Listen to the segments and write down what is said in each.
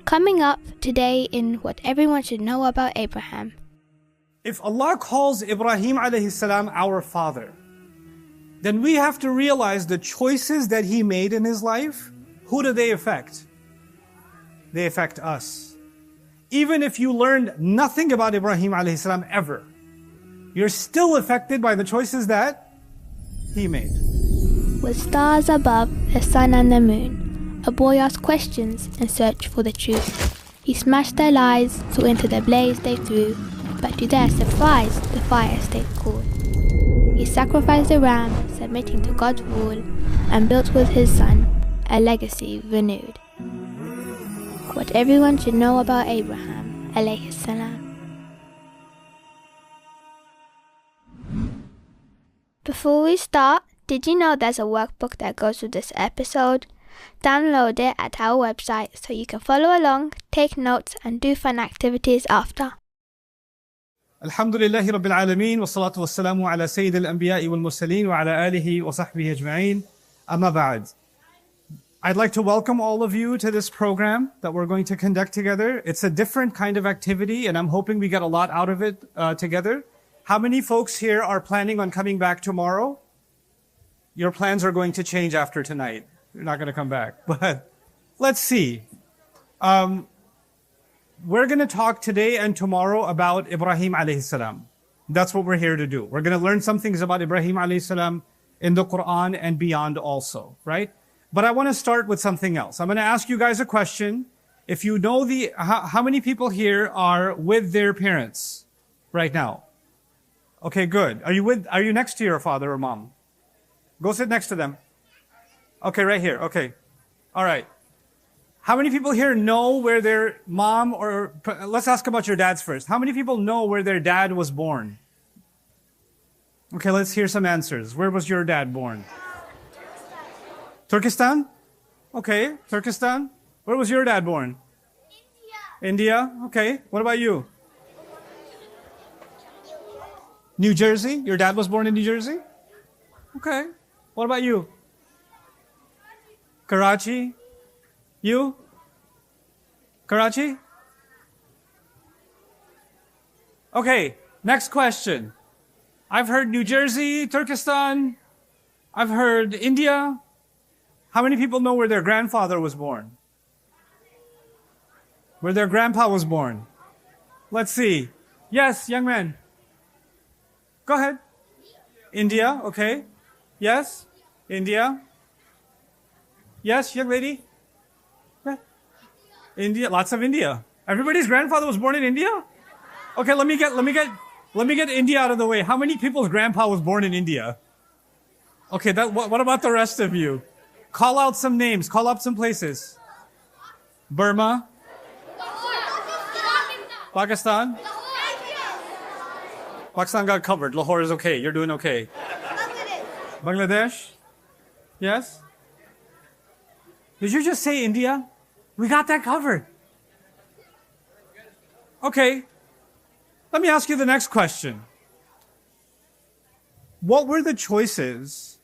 Coming up today in What Everyone Should Know About Abraham. If Allah calls Ibrahim alayhi salam our father, then we have to realize the choices that he made in his life, who do they affect? They affect us. Even if you learned nothing about Ibrahim alayhi salam ever, you're still affected by the choices that he made. With stars above, the sun and the moon, a boy asked questions in search for the truth. He smashed their lies, so into the blaze they threw, but to their surprise, the fire stayed cool. He sacrificed a ram, submitting to God's rule, and built with his son a legacy renewed. What everyone should know about Abraham, alayhi salam. Before we start, did you know there's a workbook that goes with this episode? Download it at our website so you can follow along, take notes, and do fun activities after. Alhamdulillahi Rabbil Alameen, wa salatu wa salamu ala Sayyid al-Anbiya'i wal Mursaleen wa ala alihi wa sahbihi ajma'in. Amma ba'd. I'd like to welcome all of you to this program that we're going to conduct together. It's a different kind of activity, and I'm hoping we get a lot out of it together. How many folks here are planning on coming back tomorrow? Your plans are going to change after tonight. You're not going to come back. But let's see. We're going to talk today and tomorrow about Ibrahim alayhi salam. That's what we're here to do. We're going to learn some things about Ibrahim alayhi salam in the Quran and beyond also, right? But I want to start with something else. I'm going to ask you guys a question. If you know how many people here are with their parents right now? Okay, good. Are you next to your father or mom? Go sit next to them. Okay, right here. Okay. All right. How many people here know where their mom or, let's ask about your dads first. How many people know where their dad was born? Okay, let's hear some answers. Where was your dad born? Turkestan? Okay, Turkestan. Where was your dad born? India. Okay, what about you? New Jersey? Your dad was born in New Jersey? Okay. What about you? Karachi? You? Karachi? Okay, next question. I've heard New Jersey, Turkestan. I've heard India. How many people know where their grandfather was born? Where their grandpa was born? Let's see. Yes, young man. Go ahead. India, okay. Yes, India. Yes, young lady. India, lots of India. Everybody's grandfather was born in India? Okay, let me get India out of the way. How many people's grandpa was born in India? Okay, what about the rest of you? Call out some names, call out some places. Burma? Pakistan? Pakistan got covered. Lahore is okay. You're doing okay. Bangladesh? Yes? Did you just say India? We got that covered. Okay. Let me ask you the next question. What were the choices?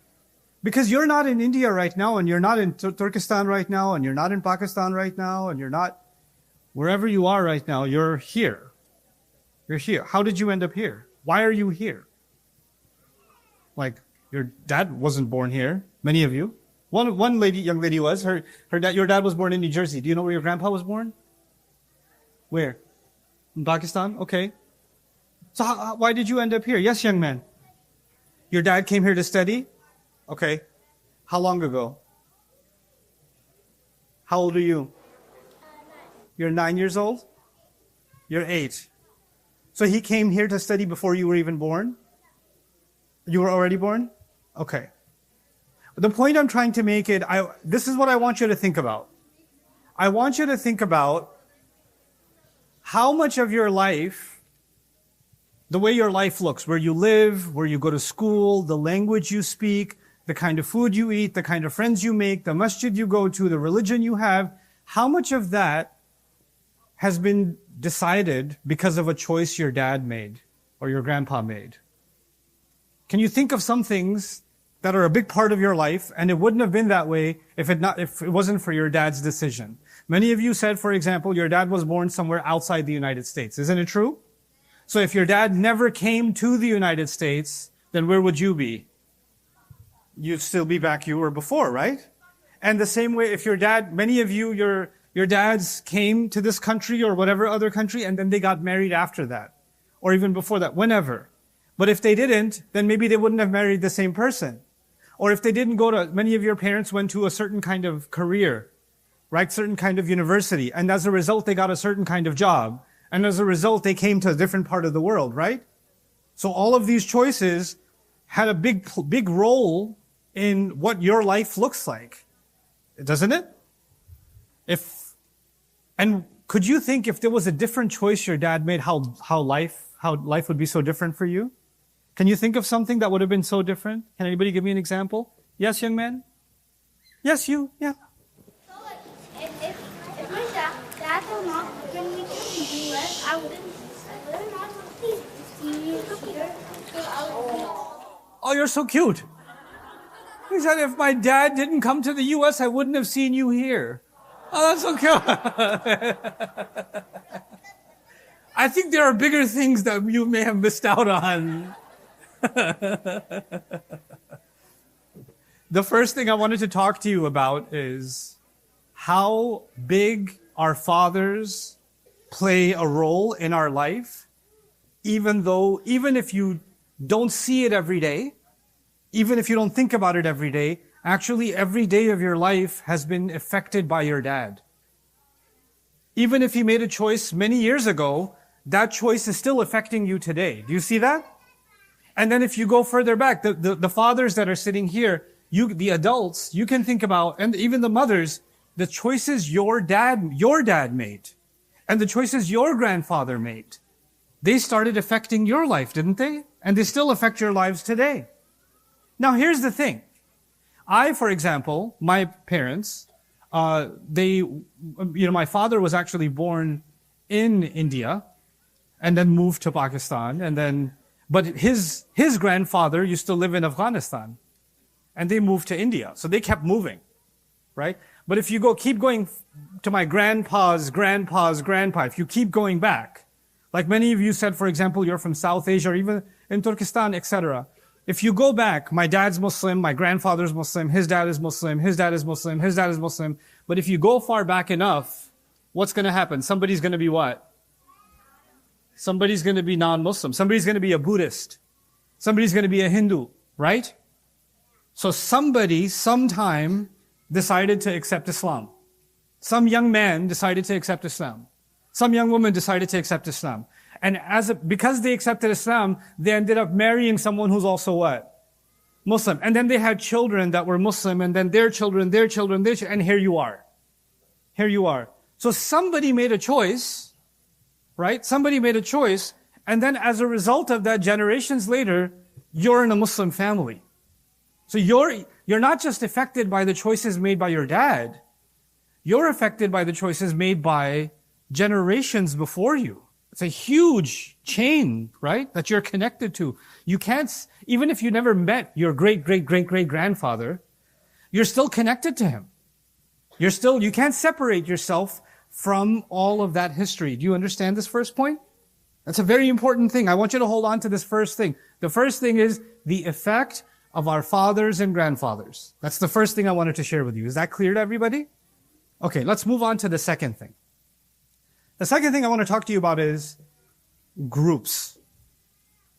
Because you're not in India right now, and you're not in Turkestan right now, and you're not in Pakistan right now, and you're not wherever you are right now, you're here. You're here. How did you end up here? Why are you here? Like, your dad wasn't born here. Many of you. One young lady was. Her dad. Your dad was born in New Jersey. Do you know where your grandpa was born? Where? In Pakistan. Okay. So why did you end up here? Yes, young man. Your dad came here to study. Okay. How long ago? How old are you? You're 9 years old. You're 8. So he came here to study before you were even born. You were already born. Okay. The point I'm trying to make this is what I want you to think about. I want you to think about how much of your life, the way your life looks, where you live, where you go to school, the language you speak, the kind of food you eat, the kind of friends you make, the masjid you go to, the religion you have, how much of that has been decided because of a choice your dad made or your grandpa made? Can you think of some things that are a big part of your life, and it wouldn't have been that way if it wasn't for your dad's decision? Many of you said, for example, your dad was born somewhere outside the United States. Isn't it true? So if your dad never came to the United States, then where would you be? You'd still be back you were before, right? And the same way, if your dad, many of you, your dads came to this country or whatever other country, and then they got married after that. Or even before that, whenever. But if they didn't, then maybe they wouldn't have married the same person. Or if they didn't many of your parents went to a certain kind of career, right? Certain kind of university. And as a result, they got a certain kind of job. And as a result, they came to a different part of the world, right? So all of these choices had a big role in what your life looks like. Doesn't it? And could you think if there was a different choice your dad made, how life would be so different for you? Can you think of something that would have been so different? Can anybody give me an example? Yes, young man? Yes, you? Yeah. So, like, if my dad were not when we came to the US, I wouldn't not see you here. So I would Oh, you're so cute. He said, if my dad didn't come to the US, I wouldn't have seen you here. Oh, that's so cute. I think there are bigger things that you may have missed out on. The first thing I wanted to talk to you about is how big our fathers play a role in our life, even if you don't see it every day, even if you don't think about it every day, actually every day of your life has been affected by your dad. Even if he made a choice many years ago, that choice is still affecting you today. Do you see that? And then if you go further back, the fathers that are sitting here, the adults, you can think about, and even the mothers, the choices your dad made, and the choices your grandfather made, they started affecting your life, didn't they? And they still affect your lives today. Now here's the thing. For example, my parents, my father was actually born in India, and then moved to Pakistan, but his grandfather used to live in Afghanistan, and they moved to India. So they kept moving, right? But if you keep going to my grandpa's grandpa, if you keep going back, like many of you said, for example, you're from South Asia or even in Turkestan, etc. If you go back, my dad's Muslim, my grandfather's Muslim, his dad is Muslim, his dad is Muslim, his dad is Muslim. But if you go far back enough, what's going to happen? Somebody's going to be what? Somebody's going to be non-Muslim. Somebody's going to be a Buddhist. Somebody's going to be a Hindu, right? So somebody, sometime, decided to accept Islam. Some young man decided to accept Islam. Some young woman decided to accept Islam. And because they accepted Islam, they ended up marrying someone who's also what? Muslim. And then they had children that were Muslim, and then their children, and here you are. Here you are. So somebody made a choice, right? Somebody made a choice, and then as a result of that, generations later, you're in a Muslim family. So you're not just affected by the choices made by your dad, you're affected by the choices made by generations before you. It's a huge chain, right, that you're connected to. You can't, even if you never met your great-great-great-great-grandfather, you're still connected to him. You can't separate yourself from all of that history. Do you understand this first point? That's a very important thing. I want you to hold on to this first thing. The first thing is the effect of our fathers and grandfathers. That's the first thing I wanted to share with you. Is that clear to everybody? Okay, let's move on to the second thing. The second thing I want to talk to you about is groups.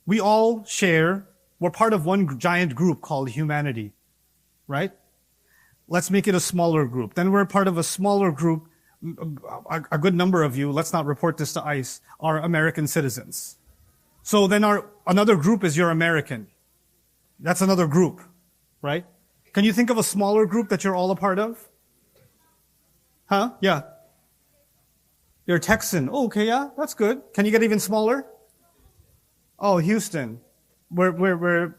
We all we're part of one giant group called humanity, right? Let's make it a smaller group. Then we're part of a smaller group. A good number of you, let's not report this to ICE, are American citizens. So then another group is you're American. That's another group, right? Can you think of a smaller group that you're all a part of? Huh? Yeah. You're Texan. Oh, okay, yeah, that's good. Can you get even smaller? Oh, Houston, where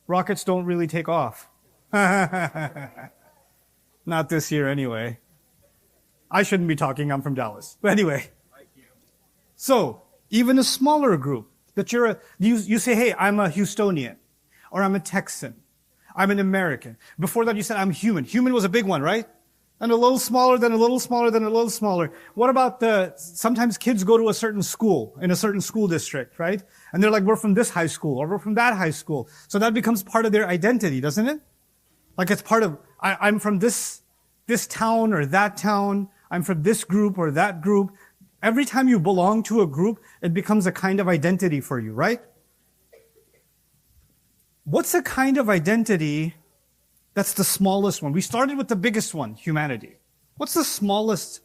rockets don't really take off. Not this year anyway. I shouldn't be talking, I'm from Dallas. But anyway. So, even a smaller group, that you say, hey, I'm a Houstonian, or I'm a Texan, I'm an American. Before that you said, I'm human. Human was a big one, right? And a little smaller, then a little smaller, then a little smaller. What about sometimes kids go to a certain school, in a certain school district, right? And they're like, we're from this high school, or we're from that high school. So that becomes part of their identity, doesn't it? Like it's part of, I'm from this town or that town. I'm from this group or that group. Every time you belong to a group, it becomes a kind of identity for you, right? What's a kind of identity that's the smallest one? We started with the biggest one, humanity. What's the smallest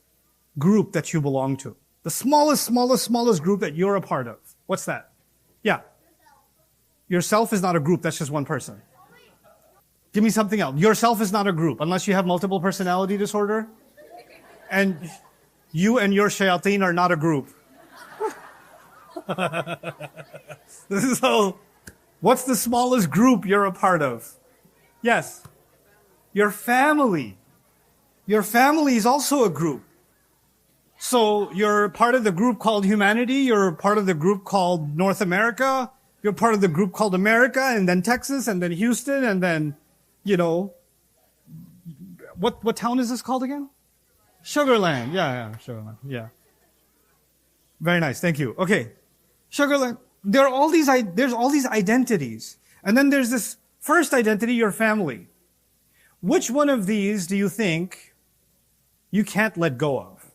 group that you belong to? The smallest group that you're a part of. What's that? Yeah. Yourself is not a group, that's just one person. Give me something else. Yourself is not a group, unless you have multiple personality disorder. And you and your shayateen are not a group. So, what's the smallest group you're a part of? Yes. Your family. Your family is also a group. So you're part of the group called humanity, you're part of the group called North America, you're part of the group called America, and then Texas, and then Houston, and then, what town is this called again? Sugarland. Yeah, Sugarland. Yeah. Very nice. Thank you. Okay. Sugarland. There's all these identities. And then there's this first identity, your family. Which one of these do you think you can't let go of?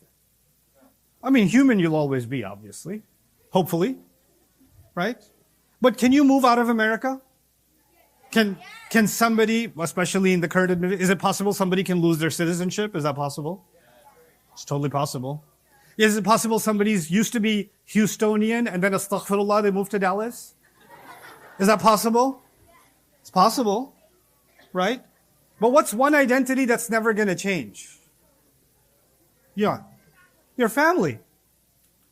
I mean, human you'll always be, obviously. Hopefully. Right? But can you move out of America? Can somebody, especially in the current administration, is it possible somebody can lose their citizenship? Is that possible? It's totally possible. Is it possible somebody's used to be Houstonian and then astaghfirullah, they moved to Dallas? Is that possible? It's possible. Right? But what's one identity that's never going to change? Yeah. Your family.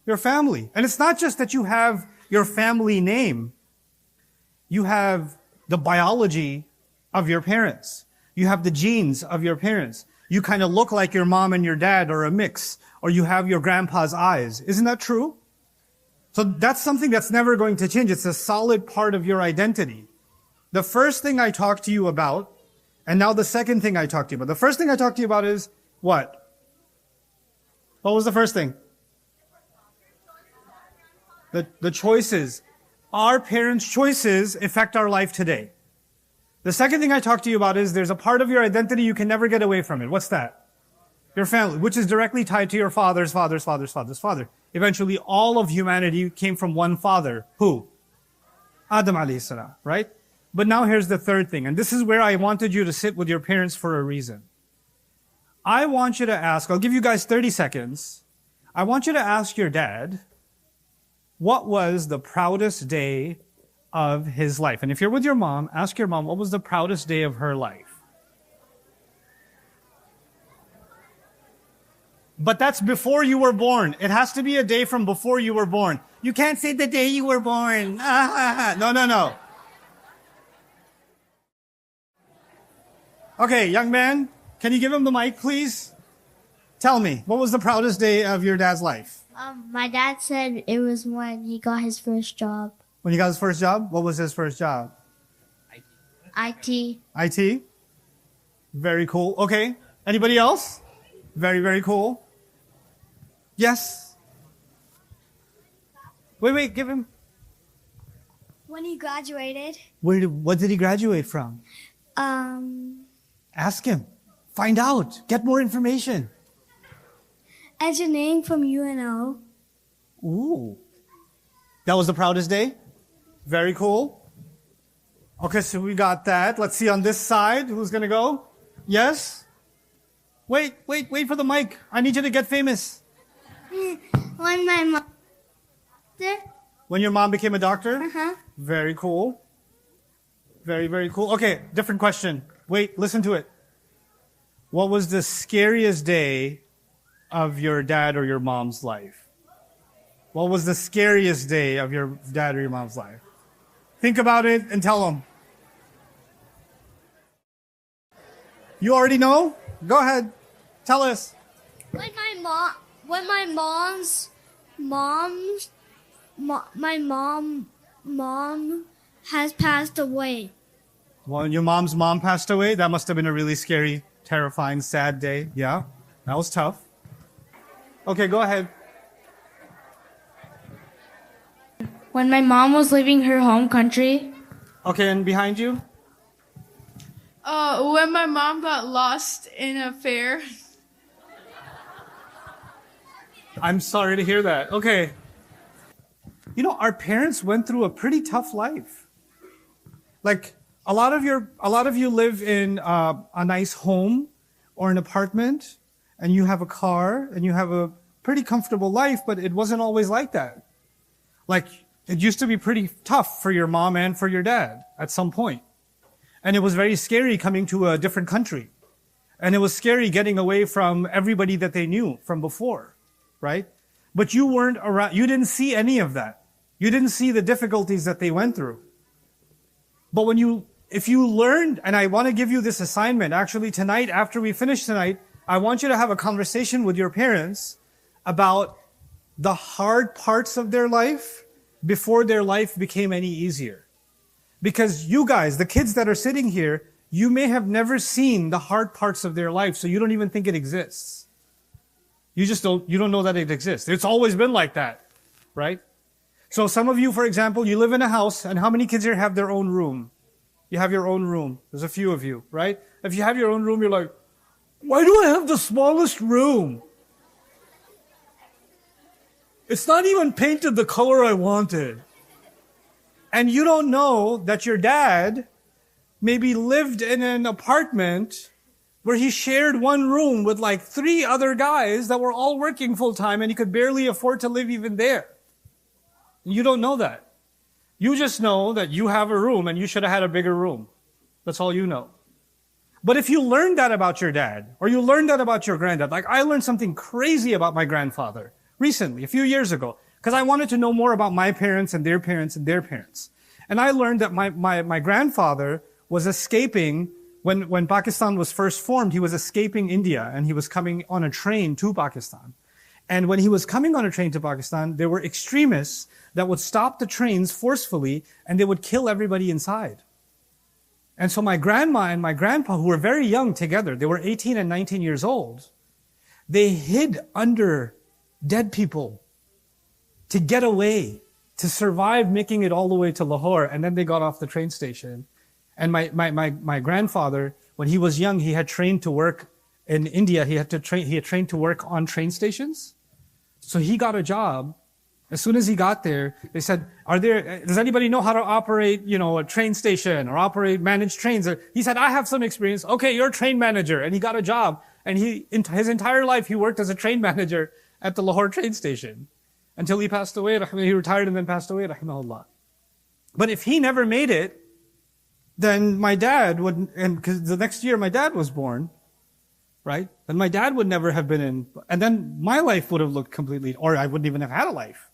Your family. And it's not just that you have your family name. You have the biology of your parents. You have the genes of your parents. You kind of look like your mom and your dad or a mix. Or you have your grandpa's eyes. Isn't that true? So that's something that's never going to change. It's a solid part of your identity. The first thing I talked to you about, and now the second thing I talked to you about. The first thing I talked to you about is what? What was the first thing? The choices. Our parents' choices affect our life today. The second thing I talked to you about is there's a part of your identity you can never get away from it. What's that? Your family, which is directly tied to your father's father. Eventually, all of humanity came from one father. Who? Adam alayhi salam, right? But now here's the third thing, and this is where I wanted you to sit with your parents for a reason. I want you to ask, I'll give you guys 30 seconds. I want you to ask your dad, what was the proudest day of his life? And if you're with your mom, ask your mom, what was the proudest day of her life? But that's before you were born. It has to be a day from before you were born. You can't say the day you were born. No. Okay, young man, can you give him the mic, please? Tell me, what was the proudest day of your dad's life? My dad said it was when he got his first job. When he got his first job? What was his first job? IT. IT? Very cool. Okay. Anybody else? Very, very cool. Yes? Wait, give him. When he graduated. What did he graduate from? Ask him. Find out. Get more information. Engineering from UNO. Ooh. That was the proudest day? Very cool. Okay, so we got that. Let's see on this side. Who's going to go? Yes? Wait for the mic. I need you to get famous. When my mom... When your mom became a doctor? Uh-huh. Very cool. Very, very cool. Okay, different question. Wait, listen to it. What was the scariest day of your dad or your mom's life? What was the scariest day of your dad or your mom's life? Think about it and tell them. You already know? Go ahead. Tell us. My mom has passed away. Well, your mom's mom passed away? That must have been a really scary terrifying, sad day. Yeah, that was tough. Okay, go ahead. When my mom was leaving her home country. Okay, and behind you? When my mom got lost in a fair. I'm sorry to hear that. Okay. You know, our parents went through a pretty tough life. Like, a lot of you live in a nice home or an apartment, and you have a car, and you have a pretty comfortable life, but it wasn't always like that. Like, it used to be pretty tough for your mom and for your dad at some point. And it was very scary coming to a different country. And it was scary getting away from everybody that they knew from before, right? But you weren't around, you didn't see any of that. You didn't see the difficulties that they went through. But if you learned, and I want to give you this assignment, actually tonight, after we finish tonight, I want you to have a conversation with your parents about the hard parts of their life before their life became any easier. Because you guys, the kids that are sitting here, you may have never seen the hard parts of their life, so you don't even think it exists. You don't know that it exists. It's always been like that, right? So some of you, for example, you live in a house, and how many kids here have their own room? You have your own room. There's a few of you, right? If you have your own room, you're like, why do I have the smallest room? It's not even painted the color I wanted. And you don't know that your dad maybe lived in an apartment where he shared one room with like 3 other guys that were all working full time, and he could barely afford to live even there. You don't know that. You just know that you have a room and you should have had a bigger room. That's all you know. But if you learned that about your dad, or you learned that about your granddad, like I learned something crazy about my grandfather recently, a few years ago, because I wanted to know more about my parents and their parents and their parents. And I learned that my grandfather was escaping, when Pakistan was first formed, he was escaping India, and he was coming on a train to Pakistan. And when he was coming on a train to Pakistan, there were extremists that would stop the trains forcefully, and they would kill everybody inside. And so my grandma and my grandpa, who were very young together, they were 18 and 19 years old, they hid under dead people to get away, to survive making it all the way to Lahore, and then they got off the train station. And my grandfather, when he was young, he had trained to work in India. He had trained to work on train stations. So he got a job. As soon as he got there, they said, does anybody know how to operate, a train station or manage trains? He said, I have some experience. Okay, you're a train manager. And he got a job. And his entire life, he worked as a train manager at the Lahore train station until he passed away. He retired and then passed away, rahimahullah. But if he never made it, then my dad would, and because the next year my dad was born, right? Then my dad would never have been in, and then my life would have looked completely, or I wouldn't even have had a life,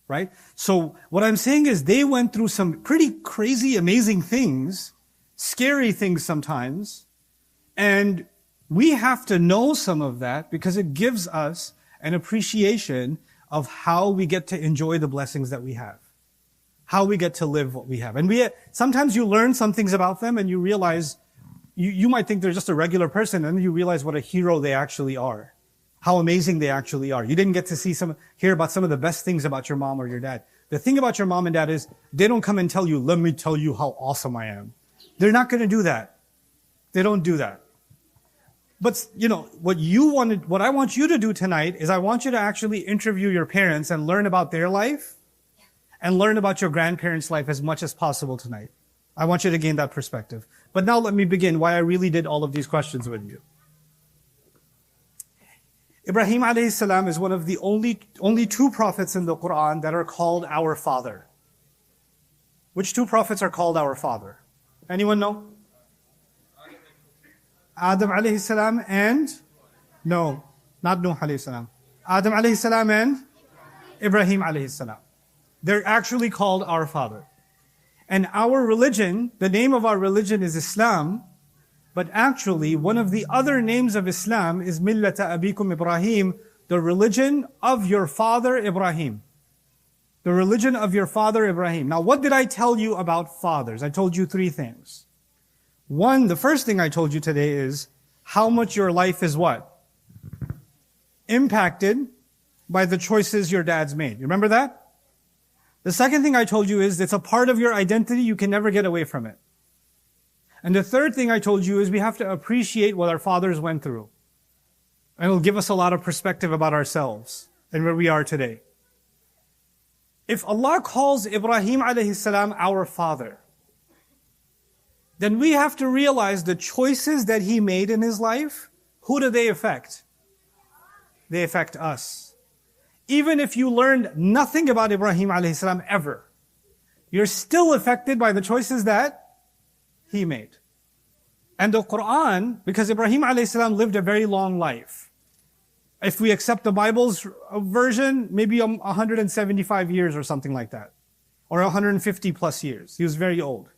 right? So what I'm saying is they went through some pretty crazy, amazing things, scary things sometimes, and we have to know some of that because it gives us an appreciation of how we get to enjoy the blessings that we have, how we get to live what we have. And sometimes you learn some things about them and you realize, you might think they're just a regular person, and then you realize what a hero they actually are, how amazing they actually are. You didn't get to hear about some of the best things about your mom or your dad. The thing about your mom and dad is they don't come and tell you, let me tell you how awesome I am. They're not going to do that. They don't do that. But, what I want you to do tonight is I want you to actually interview your parents and learn about their life and learn about your grandparents' life as much as possible tonight. I want you to gain that perspective. But now let me begin why I really did all of these questions with you. Ibrahim alayhi salam is one of the only 2 prophets in the Quran that are called our father. Which 2 prophets are called our father? Anyone know? Adam alayhi salam and? No, not Nuh alayhi salam. Adam alayhi salam and Ibrahim alayhi salam. They're actually called our father. And our religion, the name of our religion is Islam, but actually one of the other names of Islam is Millata Abikum Ibrahim, the religion of your father Ibrahim. The religion of your father Ibrahim. Now what did I tell you about fathers? I told you 3 things. 1, the first thing I told you today is how much your life is what? Impacted by the choices your dad's made. You remember that? The second thing I told you is it's a part of your identity. You can never get away from it. And the third thing I told you is we have to appreciate what our fathers went through. And it'll give us a lot of perspective about ourselves and where we are today. If Allah calls Ibrahim alayhi salam our father, then we have to realize the choices that he made in his life, who do they affect? They affect us. Even if you learned nothing about Ibrahim alayhi salam ever, you're still affected by the choices that he made. And the Quran, because Ibrahim alayhi salam lived a very long life. If we accept the Bible's version, maybe 175 years or something like that. Or 150 plus years. He was very old.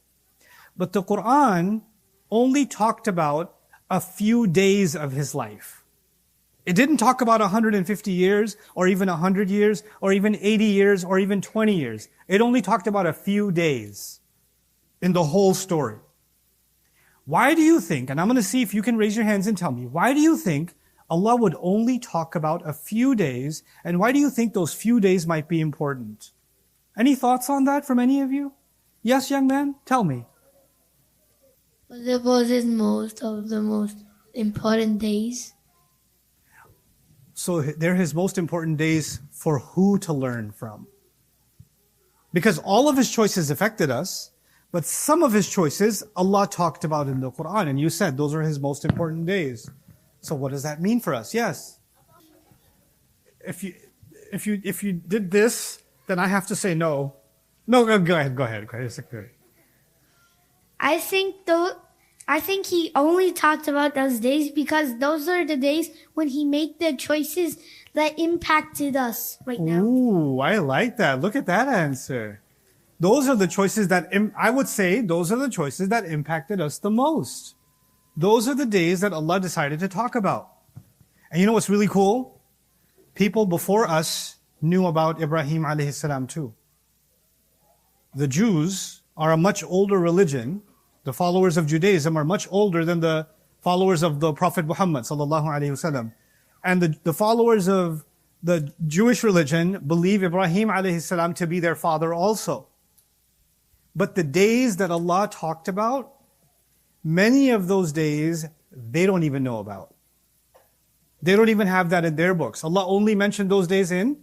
But the Quran only talked about a few days of his life. It didn't talk about 150 years, or even 100 years, or even 80 years, or even 20 years. It only talked about a few days in the whole story. Why do you think, and I'm going to see if you can raise your hands and tell me, why do you think Allah would only talk about a few days, and why do you think those few days might be important? Any thoughts on that from any of you? Yes, young man? Tell me. But it was most of the most important days. So they're his most important days for who to learn from. Because all of his choices affected us, but some of his choices Allah talked about in the Quran, and you said those are his most important days. So what does that mean for us? Yes. If you did this, then I have to say no. No, go ahead. It's okay. I think he only talked about those days because those are the days when he made the choices that impacted us right now. Ooh, I like that. Look at that answer. Those are the choices that, I would say, those are the choices that impacted us the most. Those are the days that Allah decided to talk about. And you know what's really cool? People before us knew about Ibrahim alayhi salam too. The Jews are a much older religion. The followers of Judaism are much older than the followers of the Prophet Muhammad sallallahu alaihi wasallam. And the followers of the Jewish religion believe Ibrahim alayhi salam to be their father also. But the days that Allah talked about, many of those days, they don't even know about. They don't even have that in their books. Allah only mentioned those days in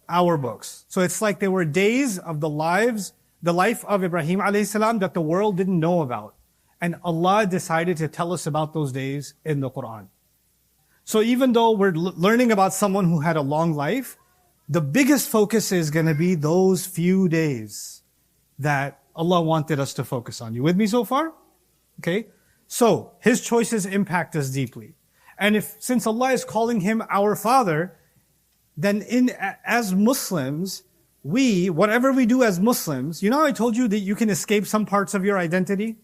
our books. So it's like they were days of the life of Ibrahim alayhi salam that the world didn't know about. And Allah decided to tell us about those days in the Quran. So even though we're learning about someone who had a long life, the biggest focus is going to be those few days that Allah wanted us to focus on. You with me so far? Okay? So, his choices impact us deeply. And since Allah is calling him our father, then as Muslims, whatever we do as Muslims, you know I told you that you can escape some parts of your identity?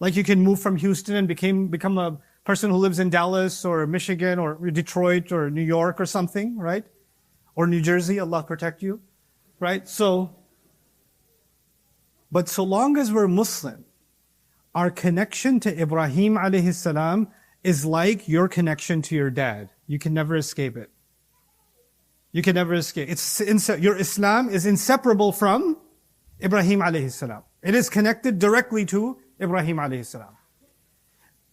Like you can move from Houston and become a person who lives in Dallas or Michigan or Detroit or New York or something, right? Or New Jersey, Allah protect you, right? But so long as we're Muslim, our connection to Ibrahim alayhi salam is like your connection to your dad. You can never escape it. You can never escape. Your Islam is inseparable from Ibrahim alayhi salam. It is connected directly to Ibrahim alayhi salam.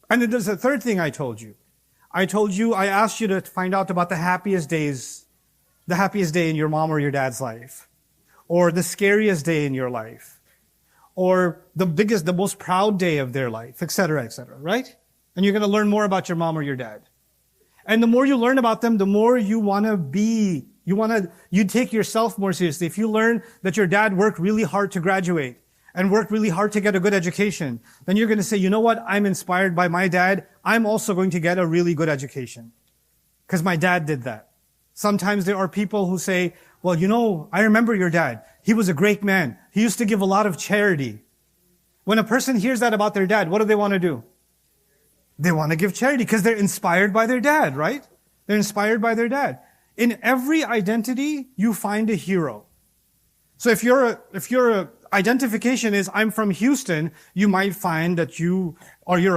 And then there's a third thing I told you. I asked you to find out about the happiest day in your mom or your dad's life. Or the scariest day in your life. Or the most proud day of their life, etc., right? And you're going to learn more about your mom or your dad. And the more you learn about them, the more you take yourself more seriously. If you learn that your dad worked really hard to graduate and worked really hard to get a good education, then you're going to say, you know what? I'm inspired by my dad. I'm also going to get a really good education. Because my dad did that. Sometimes there are people who say, well, you know, I remember your dad. He was a great man. He used to give a lot of charity. When a person hears that about their dad, what do they want to do? They want to give charity because they're inspired by their dad, right? They're inspired by their dad. In every identity, you find a hero. So if you're identification is, I'm from Houston, you might find that you're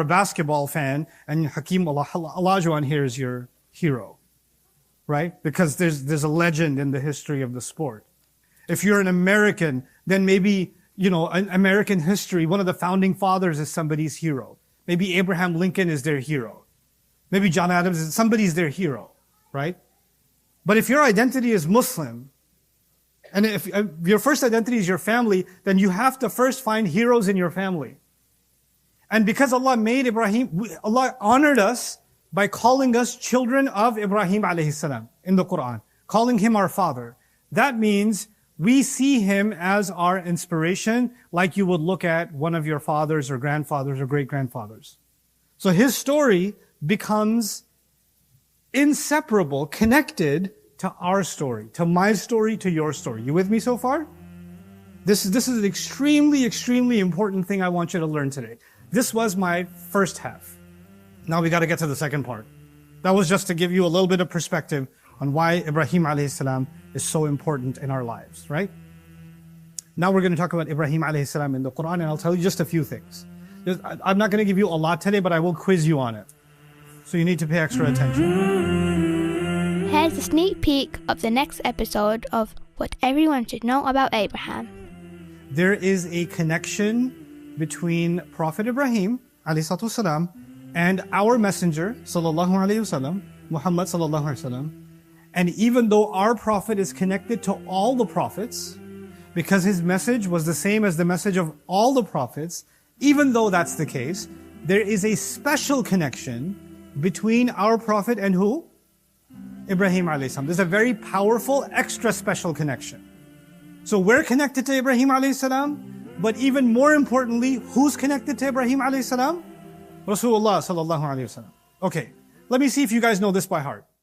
a basketball fan and Hakeem Olajuwon here is your hero, right? Because there's a legend in the history of the sport. If you're an American, then maybe, in American history, one of the founding fathers is somebody's hero. Maybe Abraham Lincoln is their hero. Maybe John Adams is somebody's their hero, right? But if your identity is Muslim, and if your first identity is your family, then you have to first find heroes in your family. And because Allah made Ibrahim, Allah honored us by calling us children of Ibrahim alayhi salam in the Quran, calling him our father. That means we see him as our inspiration, like you would look at one of your fathers or grandfathers or great-grandfathers. So his story becomes inseparable, connected to our story, to my story, to your story. You with me so far? This is an extremely, extremely important thing I want you to learn today. This was my first half. Now we got to get to the second part. That was just to give you a little bit of perspective on why Ibrahim alayhi salam is so important in our lives, right? Now we're going to talk about Ibrahim alayhi salam in the Quran, and I'll tell you just a few things. I'm not going to give you a lot today, but I will quiz you on it. So you need to pay extra attention. Here's a sneak peek of the next episode of What Everyone Should Know About Abraham. There is a connection between Prophet Ibrahim alayhi salam and our messenger sallallahu alayhi wasallam, Muhammad sallallahu alayhi wasallam. And even though our prophet is connected to all the prophets, because his message was the same as the message of all the prophets, even though that's the case, there is a special connection between our prophet and who? Ibrahim alayhi salam. There's a very powerful, extra special connection. So we're connected to Ibrahim alayhi salam, but even more importantly, who's connected to Ibrahim alayhi salam? Rasulullah sallallahu alayhi wasallam. Okay, let me see if you guys know this by heart.